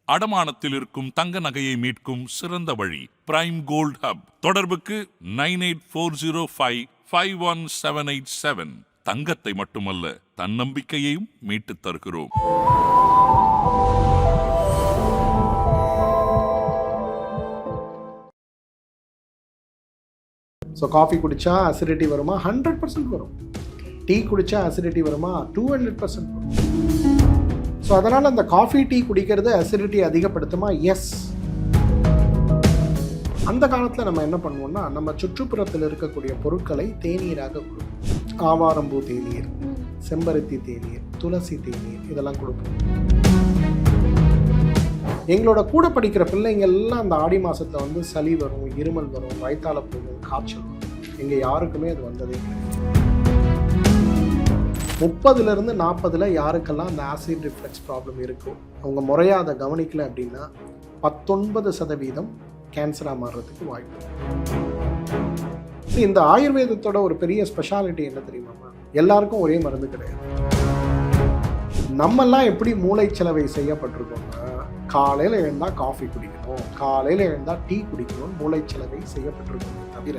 அடமானத்தில் இருக்கும் தங்க நகையை மீட்கும் சிறந்த வழி பிரைம் கோல்ட் ஹப். தொடர்புக்கு 9840551787. தங்கத்தை மட்டுமல்ல, தன்னம்பிக்கையையும் மீட்டுத் தருகிறோம். ஸோ காஃபி குடித்தா அசிடிட்டி வருமா? 100% வரும். டீ குடித்தா அசிடிட்டி வருமா? 200% வரும். ஸோ அதனால் அந்த காஃபி டீ குடிக்கிறது அசிடிட்டி அதிகப்படுத்துமா? எஸ். அந்த காலத்தில் நம்ம என்ன பண்ணுவோம்னா, நம்ம சுற்றுப்புறத்தில் இருக்கக்கூடிய பொருட்களை தேநீராக கொடுப்போம். ஆவாரம்பூ தேநீர், செம்பருத்தி தேநீர், துளசி தேநீர் இதெல்லாம் கொடுப்போம். எங்களோட கூட படிக்கிற பிள்ளைங்க எல்லாம் அந்த ஆடி மாதத்தில் வந்து சளி வரும், இருமல் வரும், வயிற்றால போகும், காய்ச்சல் வரும். எங்கள் யாருக்குமே அது வந்ததே கிடையாது. 30லேருந்து 40 யாருக்கெல்லாம் அந்த ஆசிட் ரிஃப்ளெக்ஸ் ப்ராப்ளம் இருக்கும், அவங்க முறையாக அதை கவனிக்கல அப்படின்னா 19% கேன்சராக மாறுறதுக்கு வாய்ப்பு. இந்த ஆயுர்வேதத்தோட ஒரு பெரிய ஸ்பெஷாலிட்டி என்ன தெரியுமா? எல்லாருக்கும் ஒரே மருந்து கிடையாது. நம்மெல்லாம் எப்படி மூளைச்சலவை செய்யப்பட்டிருக்கோம்னா, காலையில் எழுந்தால் காஃபி குடிக்கணும், காலையில் எழுந்தால் டீ குடிக்கணும், மூளைச்சலவை செய்யப்பட்டிருக்கோம். தவிர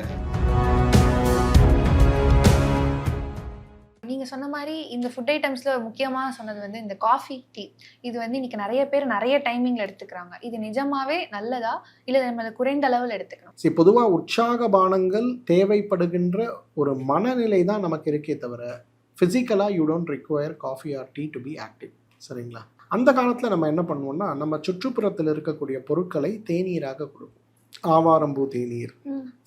நீங்கள் சொன்ன மாதிரி இந்த ஃபுட் ஐட்டம்ஸில் முக்கியமாக சொன்னது வந்து இந்த காஃபி டீ. இது வந்து இன்றைக்கி நிறைய பேர் நிறைய டைமிங்கில் எடுத்துக்கிறாங்க. இது நிஜமாவே நல்லதா இல்லை நம்ம குறைந்த அளவில் எடுத்துக்கணும்? சரி, பொதுவாக உற்சாக பானங்கள் தேவைப்படுகின்ற ஒரு மனநிலை தான் நமக்கு இருக்கே தவிர, ஃபிசிக்கலாக you don't require coffee or tea to be active. சரிங்களா? அந்த காலத்தில் நம்ம என்ன பண்ணுவோம்னா, நம்ம சுற்றுப்புறத்தில் இருக்கக்கூடிய பொருட்களை தேநீராக கொடுப்போம். ஆவாரம்பூ தேநீர்,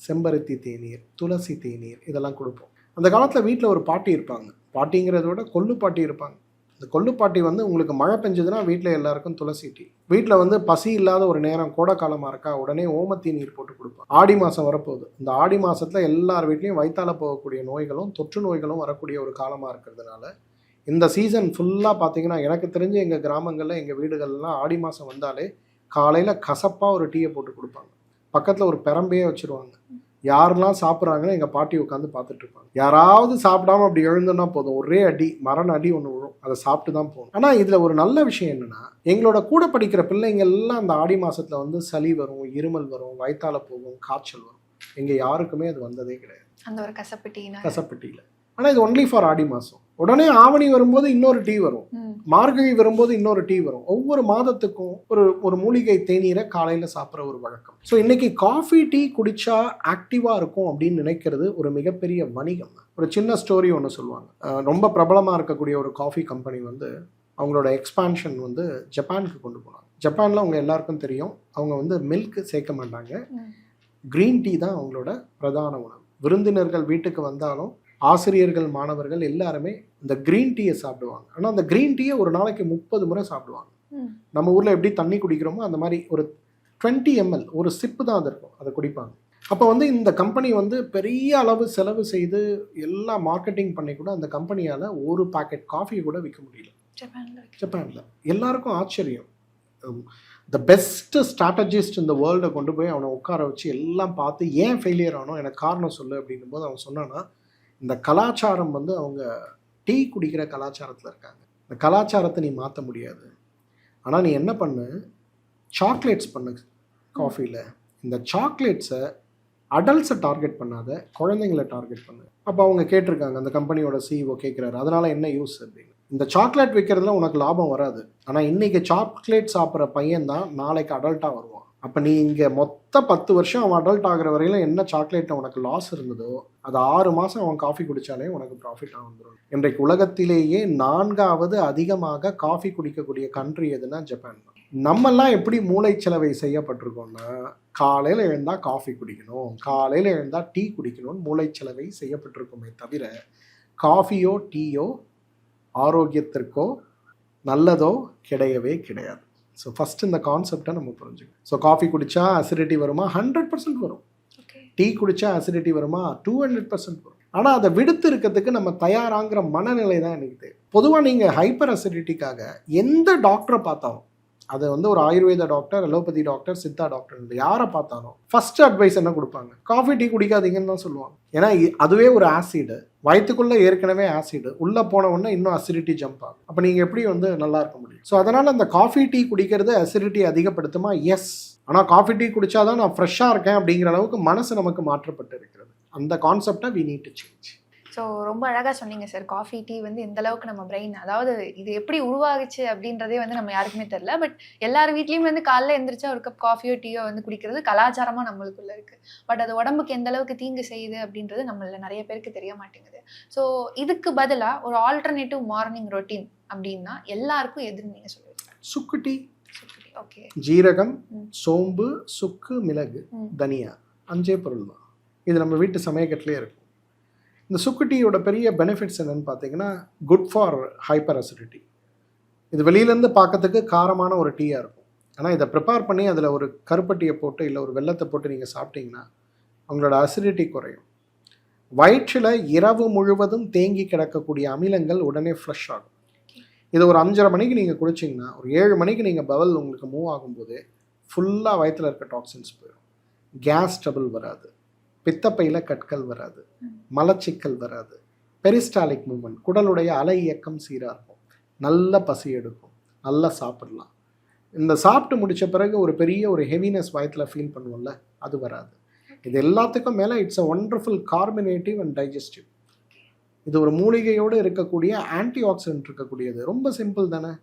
செம்பருத்தி தேநீர், துளசி தேநீர் இதெல்லாம் கொடுப்போம். அந்த காலத்தில் வீட்டில் ஒரு பாட்டி இருப்பாங்க. பாட்டிங்கிறத விட கொள்ளு பாட்டி இருப்பாங்க. இந்த கொள்ளு பாட்டி வந்து உங்களுக்கு மழை பெஞ்சதுன்னா வீட்டில் எல்லாருக்கும் துளசி டீ. வீட்டில் வந்து பசி இல்லாத ஒரு நேரம், கோடை காலமாக இருக்கா, உடனே ஓமத்தி நீர் போட்டு கொடுப்பாங்க. ஆடி மாதம் வரப்போகுது. இந்த ஆடி மாதத்தில் எல்லார் வீட்லேயும் வயிற்றால போகக்கூடிய நோய்களும் தொற்று நோய்களும் வரக்கூடிய ஒரு காலமாக இருக்கிறதுனால இந்த சீசன் ஃபுல்லாக பார்த்தீங்கன்னா, எனக்கு தெரிஞ்சு எங்கள் கிராமங்களில், எங்கள் வீடுகள்லாம் ஆடி மாதம் வந்தாலே காலையில் கசப்பாக ஒரு டீயை போட்டு கொடுப்பாங்க. பக்கத்தில் ஒரு பெரம்பையே வச்சுருவாங்க. யாரெல்லாம் சாப்பிட்றாங்கன்னு எங்கள் பாட்டி உட்காந்து பார்த்துட்டு இருப்பாங்க. யாராவது சாப்பிடாம அப்படி எழுந்தோன்னா போதும், ஒரே அடி, மரண அடி ஒன்று விழும். அதை சாப்பிட்டு தான் போகணும். ஆனால் இதில் ஒரு நல்ல விஷயம் என்னென்னா, எங்களோட கூட படிக்கிற பிள்ளைங்க எல்லாம் அந்த ஆடி மாதத்தில் வந்து சளி வரும், இருமல் வரும், வயிற்றால போகும், காய்ச்சல் வரும். எங்கள் யாருக்குமே அது வந்ததே கிடையாது. அந்த ஒரு கசப்பு டீயில். ஆனால் இது ஒன்லி ஃபார் ஆடி மாதம். உடனே ஆவணி வரும்போது இன்னொரு டீ வரும், மார்கழி வரும்போது இன்னொரு டீ வரும். ஒவ்வொரு மாதத்துக்கும் ஒரு மூலிகை தேநீரை காலையில் சாப்பிட்ற ஒரு வழக்கம். ஸோ இன்னைக்கு காஃபி டீ குடிச்சா ஆக்டிவாக இருக்கும் அப்படின்னு நினைக்கிறது ஒரு மிகப்பெரிய வணிகம். ஒரு சின்ன ஸ்டோரி ஒன்று சொல்லுவாங்க. ரொம்ப பிரபலமாக இருக்கக்கூடிய ஒரு காஃபி கம்பெனி வந்து அவங்களோட எக்ஸ்பான்ஷன் வந்து ஜப்பானுக்கு கொண்டு போனாங்க. ஜப்பானில் அவங்க எல்லாருக்கும் தெரியும், அவங்க வந்து மில்க் சேர்க்க மாட்டாங்க, க்ரீன் டீ தான் அவங்களோட பிரதான உணவு. விருந்தினர்கள் வீட்டுக்கு வந்தாலும் ஆசிரியர்கள், மாணவர்கள் எல்லாருமே இந்த க்ரீன் டீயை சாப்பிடுவாங்க. ஆனால் அந்த க்ரீன் டீயை ஒரு நாளைக்கு 30 முறை சாப்பிடுவாங்க. நம்ம ஊரில் எப்படி தண்ணி குடிக்கிறோமோ அந்த மாதிரி ஒரு 20 ml ஒரு சிப்பு தான் அது இருக்கும், அதை குடிப்பாங்க. அப்போ வந்து இந்த கம்பெனி வந்து பெரிய அளவு செலவு செய்து எல்லாம் மார்க்கெட்டிங் பண்ணி கூட அந்த கம்பெனியால் ஒரு பாக்கெட் காஃபி கூட விற்க முடியல ஜப்பானில். எல்லாருக்கும் ஆச்சரியம். த பெஸ்ட் ஸ்ட்ராட்டஜிஸ்ட் இந்த வேர்ல்டை கொண்டு போய் அவனை உட்கார வச்சு எல்லாம் பார்த்து ஏன் ஃபெயிலியர் ஆனோம், எனக்கு காரணம் சொல்லு அப்படின்னும் போது அவன் சொன்னான்னா, இந்த கலாச்சாரம் வந்து அவங்க டீ குடிக்கிற கலாச்சாரத்தில் இருக்காங்க. இந்த கலாச்சாரத்தை நீ மாற்ற முடியாது. ஆனால் நீ என்ன பண்ணு, சாக்லேட்ஸ் பண்ணு காஃபியில். இந்த சாக்லேட்ஸை அடல்ட்ஸை டார்கெட் பண்ணாத, குழந்தைங்களை டார்கெட் பண்ணு. அப்போ அவங்க கேட்டிருக்காங்க, அந்த கம்பெனியோட CEO கேட்குறாரு, அதனால் என்ன யூஸ் அப்படின்னு. இந்த சாக்லேட் விற்கிறதுல உனக்கு லாபம் வராது, ஆனால் இன்றைக்கி சாக்லேட் சாப்பிட்ற பையன் தான் நாளைக்கு அடல்ட்டாக வருவான். அப்போ நீ இங்கே மொத்த 10 வருஷம் அவன் அடல்ட் ஆகிற வரையிலும் என்ன சாக்லேட்டில் உனக்கு லாஸ் இருந்ததோ அது 6 மாதம் அவன் காஃபி குடித்தாலே உனக்கு ப்ராஃபிட்டாக வந்துடும். இன்றைக்கு உலகத்திலேயே 4வது அதிகமாக காஃபி குடிக்கக்கூடிய கண்ட்ரி எதுனா ஜப்பான் தான். நம்மெல்லாம் எப்படி மூளைச்சலவை செய்யப்பட்டிருக்கோம்னா, காலையில் எழுந்தால் காஃபி குடிக்கணும், காலையில் எழுந்தால் டீ குடிக்கணும்னு மூளைச்சலவை செய்யப்பட்டிருக்கோமே தவிர, காஃபியோ டீயோ ஆரோக்கியத்திற்கோ நல்லதோ கிடையவே கிடையாது. ஸோ ஃபஸ்ட் இந்த கான்செப்டை நம்ம புரிஞ்சுக்கணும். ஸோ காஃபி குடித்தா அசிடிட்டி வருமா? 100% வரும். டீ குடித்தா அசிடிட்டி வருமா? 200% வரும். ஆனால் அதை விடுத்து இருக்கிறதுக்கு நம்ம தயாராங்கிற மனநிலை தான் எனக்கு தேவை. பொதுவாக நீங்கள் ஹைப்பர் அசிடிட்டிக்காக எந்த டாக்டரை பார்த்தாலும், அது வந்து ஒரு Ayurveda doctor, allopathy doctor, Siddha doctor யாரை பார்த்தாலும் ஃபர்ஸ்ட் அட்வைஸ் என்ன கொடுப்பாங்க? காஃபி டீ குடிக்காதீங்கன்னு தான் சொல்லுவாங்க. ஏன்னா அதுவே ஒரு ஆசிடு, வயிற்றுக்குள்ளே ஏற்கனவே ஆசிடு, உள்ளே போன உடனே இன்னும் அசிடிட்டி ஜம்ப் ஆகும். அப்போ நீங்கள் எப்படி வந்து நல்லா இருக்க முடியும்? ஸோ அதனால் அந்த காஃபி டீ குடிக்கிறது அசிடிட்டி அதிகப்படுத்துமா? எஸ். ஆனால் காஃபி டீ குடித்தாதான் நான் ஃப்ரெஷ்ஷாக இருக்கேன் அப்படிங்கிற அளவுக்கு மனசு நமக்கு மாற்றப்பட்டு இருக்கிறது. அந்த கான்செப்டை we need to change. So ரொம்ப அழகாக சொன்னீங்க சார். காஃபி டீ வந்து எந்த அளவுக்கு நம்ம பிரெயின், அதாவது இது எப்படி உருவாகுச்சு அப்படின்றதே வந்து நம்ம யாருக்குமே தெரியல. பட் எல்லார் வீட்லேயும் வந்து காலைல எழுந்திரிச்சா ஒரு கப் காஃபியோ டீயோ வந்து குடிக்கிறது கலாச்சாரமாக நம்மளுக்குள்ள இருக்குது. பட் அது உடம்புக்கு எந்த அளவுக்கு தீங்கு செய்யுது அப்படின்றது நம்மள நிறைய பேருக்கு தெரிய மாட்டேங்குது. ஸோ இதுக்கு பதிலாக ஒரு ஆல்டர்னேட்டிவ் மார்னிங் ரொட்டீன் அப்படின்னா எல்லாருக்கும் எதுன்னு நீங்கள் சொல்லுவீங்க? சுக்கு டீ. ஓகே. ஜீரகம், சோம்பு, சுக்கு, மிளகு, தனியா, 5 பொருள் தான். இது நம்ம வீட்டு சமயக்கட்டிலே இருக்கும். இந்த சுக்கு டீயோட பெரிய பெனிஃபிட்ஸ் என்னென்னு பார்த்தீங்கன்னா, குட் ஃபார் ஹைப்பர் அசிடிட்டி. இது வெளியிலேருந்து பார்க்கறதுக்கு காரமான ஒரு டீயாக இருக்கும். ஆனால் இதை ப்ரிப்பேர் பண்ணி அதில் ஒரு கருப்பட்டியை போட்டு இல்லை ஒரு வெல்லத்தை போட்டு நீங்கள் சாப்பிட்டீங்கன்னா உங்களோட அசிடிட்டி குறையும். வயிற்றில் இரவு முழுவதும் தேங்கி கிடக்கக்கூடிய அமிலங்கள் உடனே ஃப்ளஷ் ஆகும். இதை ஒரு 5:30 மணிக்கு நீங்கள் குடிச்சிங்கன்னா ஒரு 7 மணிக்கு நீங்கள் பவல் உங்களுக்கு மூவ் ஆகும்போது ஃபுல்லாக வயிற்றில் இருக்க டாக்ஸின்ஸ் போயிடும். கேஸ் ட்ரபிள் வராது, பித்தப்பையில் கற்கள் வராது, மலச்சிக்கல் வராது, பெரிஸ்டாலிக் மூவ்மெண்ட், குடலுடைய அலை இயக்கம் சீராக இருக்கும், நல்ல பசி எடுக்கும், நல்லா சாப்பிடலாம். இந்த சாப்பிட்டு முடித்த பிறகு ஒரு பெரிய ஒரு ஹெவினஸ் வயத்தில் ஃபீல் பண்ணுவோம்ல, அது வராது. இது எல்லாத்துக்கும் மேலே it's a wonderful carminative and digestive. இது ஒரு மூலிகையோடு இருக்கக்கூடிய ஆன்டி ஆக்சிடென்ட் இருக்கக்கூடியது. ரொம்ப சிம்பிள் தானே.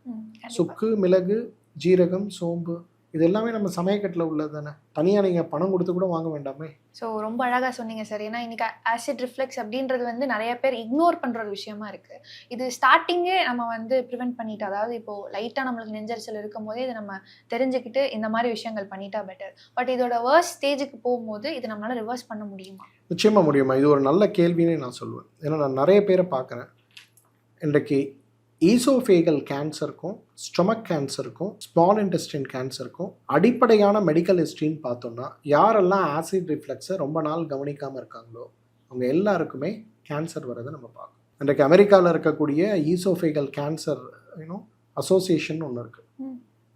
சுக்கு, மிளகு, ஜீரகம், சோம்பு, இது எல்லாமே நம்ம சமயக்கட்டில் உள்ளது தானே. தனியாக நீங்கள் பணம் கொடுத்து கூட வாங்க வேண்டாமே. ஸோ ரொம்ப அழகாக சொன்னீங்க சார். ஏன்னா இன்றைக்கி ஆசிட் ரிஃப்ளெக்ஸ் அப்படின்றது வந்து நிறைய பேர் இக்னோர் பண்ணுற ஒரு விஷயமா இருக்குது. இது ஸ்டார்டிங்கே நம்ம வந்து ப்ரிவெண்ட் பண்ணிட்டோம். அதாவது இப்போது லைட்டாக நம்மளுக்கு நெஞ்சரிச்சல் இருக்கும் போதே இதை நம்ம தெரிஞ்சுக்கிட்டு இந்த மாதிரி விஷயங்கள் பண்ணிட்டா பெட்டர். பட் இதோட வேர்ஸ்ட் ஸ்டேஜுக்கு போகும்போது இதை நம்மளால் ரிவர்ஸ் பண்ண முடியுமா? நிச்சயமாக முடியுமா? இது ஒரு நல்ல கேள்வின்னு நான் சொல்லுவேன். ஏன்னா நான் நிறைய பேரை பார்க்குறேன். இன்றைக்கு ஈசோஃபேகல் கேன்சருக்கும், ஸ்டொமக் கேன்சருக்கும், ஸ்மால் இன்டெஸ்டைன் கேன்சருக்கும் அடிப்படையான மெடிக்கல் ஹிஸ்ட்ரின்னு பார்த்தோம்னா, யாரெல்லாம் ஆசிட் ரிஃப்ளெக்ஸை ரொம்ப நாள் கவனிக்காமல் இருக்காங்களோ அவங்க எல்லாருக்குமே கேன்சர் வரதை நம்ம பார்க்கணும். இன்றைக்கு அமெரிக்காவில் இருக்கக்கூடிய ஈசோஃபேகல் கேன்சர் அசோசியேஷன் ஒன்று இருக்குது.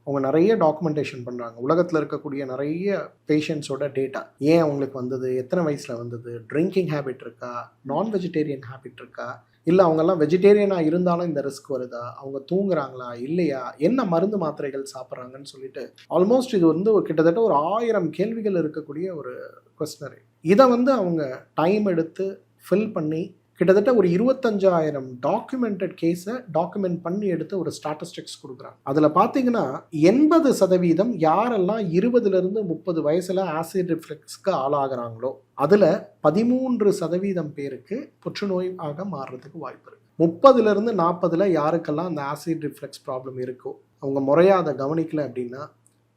அவங்க நிறைய டாக்குமெண்டேஷன் பண்ணுறாங்க. உலகத்தில் இருக்கக்கூடிய நிறைய பேஷண்ட்ஸோட டேட்டா, ஏன் அவங்களுக்கு வந்தது, எத்தனை வயசில் வந்தது, ட்ரிங்கிங் ஹேபிட் இருக்கா, நான் வெஜிடேரியன் ஹேபிட் இருக்கா, இல்லை அவங்கெல்லாம் வெஜிடேரியனாக இருந்தாலும் இந்த ரிஸ்க் வருதா, அவங்க தூங்குறாங்களா இல்லையா, என்ன மருந்து மாத்திரைகள் சாப்பிட்றாங்கன்னு சொல்லிட்டு ஆல்மோஸ்ட் இது வந்து ஒரு கிட்டத்தட்ட ஒரு 1000 கேள்விகள் இருக்கக்கூடிய ஒரு கொஸ்டினரி. இதை வந்து அவங்க டைம் எடுத்து ஃபில் பண்ணி கிட்டத்தட்ட ஒரு 25,000 டாக்குமெண்டட் கேஸை டாக்குமெண்ட் பண்ணி எடுத்து ஒரு ஸ்டாட்டிஸ்டிக்ஸ் கொடுக்குறாங்க. அதில் பார்த்தீங்கன்னா 80% யாரெல்லாம் 20லேருந்து 30 வயசில் ஆசிட் ரிஃப்ளெக்ஸ்க்கு ஆளாகிறாங்களோ அதில் 13% பேருக்கு புற்றுநோய் ஆக மாறுறதுக்கு வாய்ப்பு இருக்குது. 30லேருந்து 40 யாருக்கெல்லாம் அந்த ஆசிட் ரிஃப்ளெக்ஸ் ப்ராப்ளம் இருக்கோ அவங்க முறையாக அதை கவனிக்கல அப்படின்னா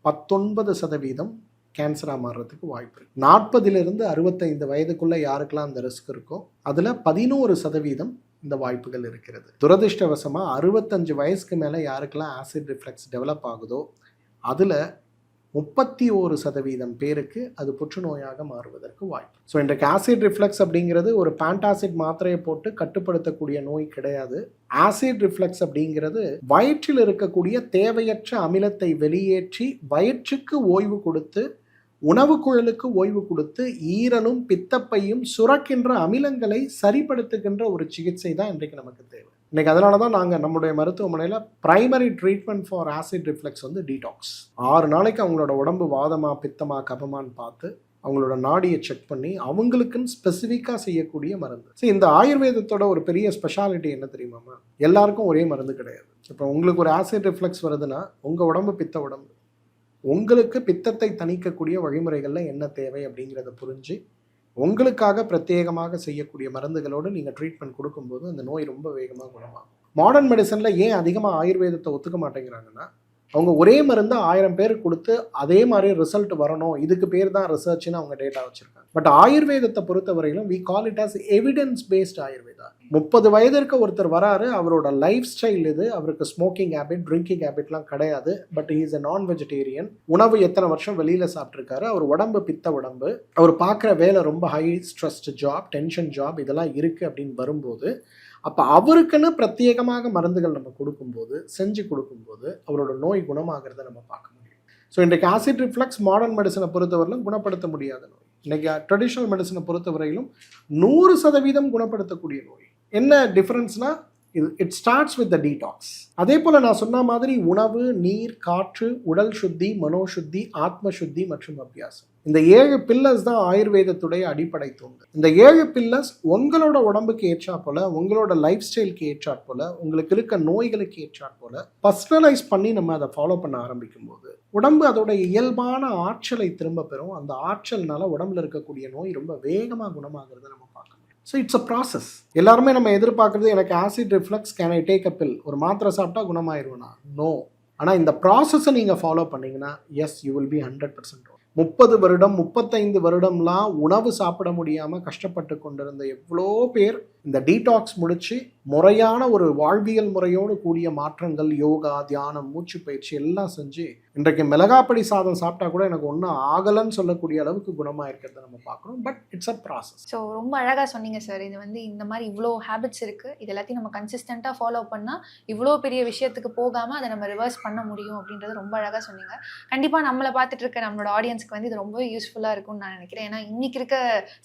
19% கேன்சராக மாறுறதுக்கு வாய்ப்பு இருக்குது. 40லேருந்து 65 வயதுக்குள்ளே யாருக்கெல்லாம் அந்த ரிஸ்க் இருக்கோ அதில் 11% இந்த வாய்ப்புகள் இருக்கிறது. துரதிர்ஷ்டவசமாக 65 வயசுக்கு மேலே யாருக்கெல்லாம் ஆசிட் ரிஃப்ளெக்ஸ் டெவலப் ஆகுதோ அதில் 31% பேருக்கு அது புற்றுநோயாக மாறுவதற்கு வாய்ப்பு. ஸோ இன்றைக்கு ஆசிட் ரிஃப்ளெக்ஸ் அப்படிங்கிறது ஒரு பேண்டாசிட் மாத்திரையை போட்டு கட்டுப்படுத்தக்கூடிய நோய் கிடையாது. ஆசிட் ரிஃப்ளெக்ஸ் அப்படிங்கிறது வயிற்றில் இருக்கக்கூடிய தேவையற்ற அமிலத்தை வெளியேற்றி வயிற்றுக்கு ஓய்வு கொடுத்து, உணவு குழலுக்கு ஓய்வு கொடுத்து, ஈரலும் பித்தப்பையும் சுரக்கின்ற அமிலங்களை சரிப்படுத்துகின்ற ஒரு சிகிச்சை தான் இன்றைக்கு நமக்கு தேவை. இன்றைக்கி அதனால தான் நாங்கள் நம்முடைய மருத்துவமனையில் primary treatment for acid reflux வந்து டீடாக்ஸ். 6 நாளைக்கு அவங்களோட உடம்பு வாதமா பித்தமா கபமான்னு பார்த்து அவங்களோட நாடியை செக் பண்ணி அவங்களுக்குன்னு ஸ்பெசிஃபிக்காக செய்யக்கூடிய மருந்து. சரி, இந்த ஆயுர்வேதத்தோட ஒரு பெரிய ஸ்பெஷாலிட்டி என்ன தெரியுமாம்மா? எல்லாருக்கும் ஒரே மருந்து கிடையாது. இப்போ உங்களுக்கு ஒரு ஆசிட் ரிஃப்ளெக்ஸ் வருதுன்னா உங்கள் உடம்பு பித்த உடம்பு, உங்களுக்கு பித்தத்தை தணிக்கக்கூடிய வழிமுறைகளில் என்ன தேவை அப்படிங்கிறத புரிஞ்சு உங்களுக்காக பிரத்யேகமாக செய்யக்கூடிய மருந்துகளோடு நீங்கள் ட்ரீட்மெண்ட் கொடுக்கும்போது அந்த நோய் ரொம்ப வேகமாக குணமாகும். மாடர்ன் மெடிசனில் ஏன் அதிகமாக ஆயுர்வேதத்தை ஒத்துக்க மாட்டேங்கிறாங்கன்னா, அவங்க ஒரே மருந்து 1000 பேருக்கு கொடுத்து அதே மாதிரி ரிசல்ட் வரணும், இதுக்கு பேர் தான் ரிசர்ச்னு அவங்க டேட்டா வச்சுருக்காங்க. பட் ஆயுர்வேதத்தை பொறுத்தவரையிலும் we call it as evidence based Ayurveda. 30 வயதிற்கு ஒருத்தர் வராரு, அவரோட லைஃப் ஸ்டைல் இது, அவருக்கு ஸ்மோக்கிங் ஹேபிட், ட்ரிங்கிங் ஹேபிட்லாம் கிடையாது, பட் ஹீ இஸ் அ நான் வெஜிடேரியன். உணவு எத்தனை வருஷம் வெளியில் சாப்பிட்ருக்காரு, அவர் உடம்பு பித்த உடம்பு, அவர் பார்க்குற வேலை ரொம்ப high stressed job, tension job, இதெல்லாம் இருக்குது அப்படின்னு வரும்போது அப்போ அவருக்குன்னு பிரத்யேகமாக மருந்துகள் நம்ம கொடுக்கும்போது, செஞ்சு கொடுக்கும்போது அவரோட நோய் குணமாகிறத நம்ம பார்க்க முடியும். ஸோ இன்றைக்கு ஆசிட் ரிஃப்ளக்ஸ் மாடர்ன் மெடிசனை பொறுத்தவரையிலும் குணப்படுத்த முடியாத நோய். இன்றைக்கி ட்ரெடிஷ்னல் மெடிசனை பொறுத்தவரையிலும் 100% குணப்படுத்தக்கூடிய நோய். என்ன டிஃப்ரென்ஸ்னால் it starts with the detox. அதே போல் நான் சொன்ன மாதிரி உணவு, நீர், காற்று, உடல் சுத்தி, மனோசுத்தி, ஆத்ம சுத்தி மற்றும் அபியாசம். இந்த 7 பில்லர்ஸ் தான் ஆயுர்வேதத்துடைய அடிப்படை தூண்டு. இந்த 7 பில்லர்ஸ் உங்களோட உடம்புக்கு ஏற்றா போல, உங்களோட லைஃப் ஸ்டைலுக்கு ஏற்றா போல, உங்களுக்கு இருக்க நோய்களுக்கு ஏற்றா போல பர்சனலைஸ் பண்ணி நம்ம அதை ஃபாலோ பண்ண ஆரம்பிக்கும் போது உடம்பு அதோட இயல்பான ஆற்றலை திரும்ப பெறும். அந்த ஆற்றல்னால உடம்புல இருக்கக்கூடிய நோய் ரொம்ப வேகமாக குணமாகிறத நம்ம பார்க்கணும். So it's a process. எல்லாருமே நம்ம எதிர்பார்க்குறது எனக்கு acid reflux can I take a bill, ஒரு மாத்திரை சாப்பிட்டா குணமாயிருவேனா? நோ. ஆனால் இந்த ப்ராசஸை நீங்கள் ஃபாலோ பண்ணிங்கன்னா எஸ் யூ வில் பி 100%. 30 வருடம் 35 வருடம்லாம் உணவு சாப்பிட முடியாமல் கஷ்டப்பட்டு கொண்டிருந்த எவ்வளோ பேர் இந்த டீடாக்ஸ் முடித்து முறையான ஒரு வாழ்வியல் முறையோடு கூடிய மாற்றங்கள், யோகா, தியானம், மூச்சு பயிற்சி எல்லாம் செஞ்சு இன்றைக்கு மிளகாப்படி சாதம் சாப்பிட்டா கூட எனக்கு ஒன்றும் ஆகலைன்னு சொல்லக்கூடிய அளவுக்கு குணமாக இருக்கிறத நம்ம பார்க்குறோம். But it's a process. So ரொம்ப அழகாக சொன்னீங்க சார். இது வந்து இந்த மாதிரி இவ்வளோ ஹேபிட்ஸ் இருக்குது, இது எல்லாத்தையும் நம்ம கன்சிஸ்டண்ட்டாக ஃபாலோ பண்ணால் இவ்வளோ பெரிய விஷயத்துக்கு போகாமல் அதை நம்ம ரிவர்ஸ் பண்ண முடியும் அப்படின்றது ரொம்ப அழகாக சொன்னீங்க. கண்டிப்பாக நம்மளை பார்த்துட்டு இருக்க நம்மளோட ஆடியன்ஸ்க்கு வந்து இது ரொம்ப யூஸ்ஃபுல்லாக இருக்கும்னு நான் நினைக்கிறேன். ஏன்னா இன்னைக்கு இருக்க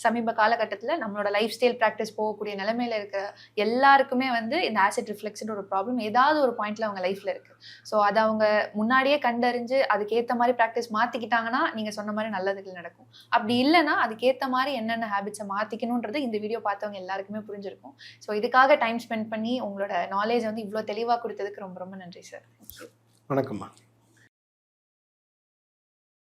சமீப காலகட்டத்தில் நம்மளோட லைஃப் ஸ்டைல் ப்ராக்டிஸ் போகக்கூடிய நிலைமையில் இருக்க எல்லாருக்குமே வந்து இந்த ஆசிட் ரிஃப்ளெக்ஸ்ன்ற ஒரு ப்ராப்ளம் ஏதாவது ஒரு பாயிண்ட்ல அவங்க லைஃப்ல இருக்கு. ஸோ அதை அவங்க முன்னாடியே கண்டறிஞ்சு அதுக்கேற்ற மாதிரி ப்ராக்டிஸ் மாற்றிக்கிட்டாங்கன்னா நீங்கள் சொன்ன மாதிரி நல்லதுகள் நடக்கும். அப்படி இல்லைன்னா அதுக்கேற்ற மாதிரி என்னென்ன ஹேபிட்ஸை மாற்றிக்கணுன்றது இந்த வீடியோ பார்த்தவங்க எல்லாருக்குமே புரிஞ்சிருக்கும். ஸோ இதுக்காக டைம் ஸ்பெண்ட் பண்ணி உங்களோட நாலேஜ் வந்து இவ்வளோ தெளிவாக கொடுத்ததுக்கு ரொம்ப ரொம்ப நன்றி சார். வணக்கம்மா.